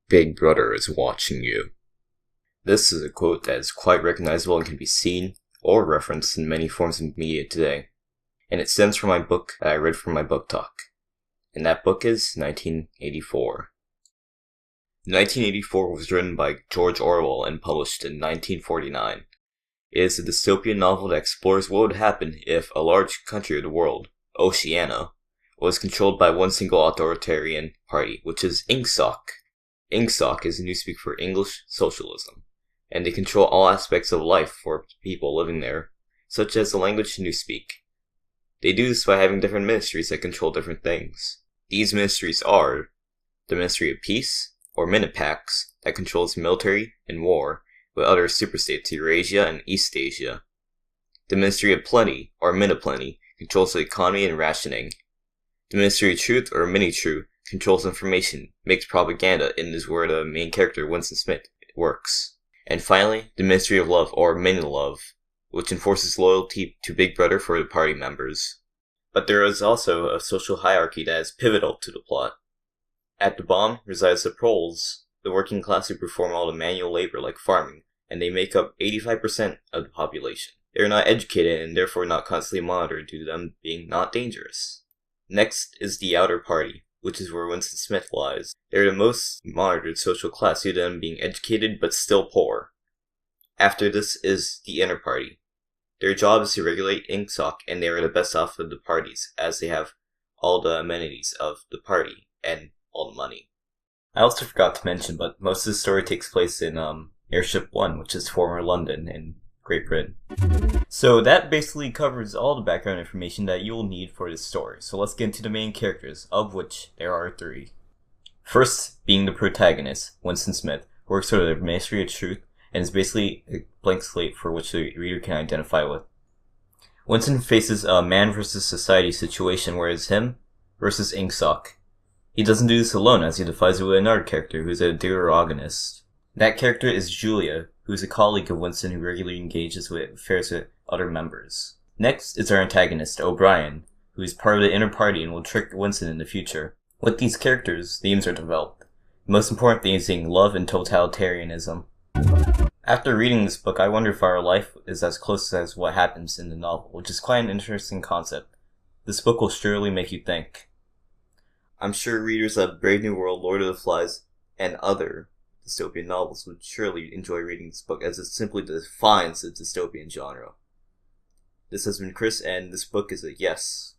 Big Brother is watching you. This is a quote that is quite recognizable and can be seen or referenced in many forms of media today, and it stems from my book that I read from my book talk, and that book is 1984. 1984 was written by George Orwell and published in 1949. It is a dystopian novel that explores what would happen if a large country of the world, Oceania, was controlled by one single authoritarian party, which is INGSOC. INGSOC is newspeak for English Socialism, and they control all aspects of life for people living there, such as the language newspeak. They do this by having different ministries that control different things. These ministries are the Ministry of Peace, or Minipax, that controls military and war with other superstates Eurasia and Eastasia. The Ministry of Plenty, or Miniplenty, controls the economy and rationing. The Ministry of Truth, or Mini-Truth, controls information, makes propaganda, and is where the main character, Winston Smith, works. And finally, the Ministry of Love, or Mini-Love, which enforces loyalty to Big Brother for the party members. But there is also a social hierarchy that is pivotal to the plot. At the bottom resides the proles, the working class who perform all the manual labor like farming, and they make up 85% of the population. They are not educated and therefore not constantly monitored due to them being not dangerous. Next is the outer party, which is where Winston Smith lies. They are the most monitored social class due to them being educated but still poor. After this is the inner party. Their job is to regulate INGSOC, and they are the best off of the parties, as they have all the amenities of the party and all the money. I also forgot to mention, but most of the story takes place in Airship 1, which is former London in Great Britain. So that basically covers all the background information that you will need for this story. So let's get into the main characters, of which there are 3. First, being the protagonist, Winston Smith, works for the Ministry of Truth, and is basically a blank slate for which the reader can identify with. Winston faces a man versus society situation where it's him versus INGSOC. He doesn't do this alone, as he defies it with another character who's a deuteragonist. That character is Julia, who is a colleague of Winston who regularly engages with affairs with other members. Next is our antagonist, O'Brien, who is part of the inner party and will trick Winston in the future. With these characters, themes are developed. The most important themes being love and totalitarianism. After reading this book, I wonder if our life is as close as what happens in the novel, which is quite an interesting concept. This book will surely make you think. I'm sure readers of Brave New World, Lord of the Flies, and other dystopian novels would surely enjoy reading this book, as it simply defines the dystopian genre. This has been Chris, and this book is a yes.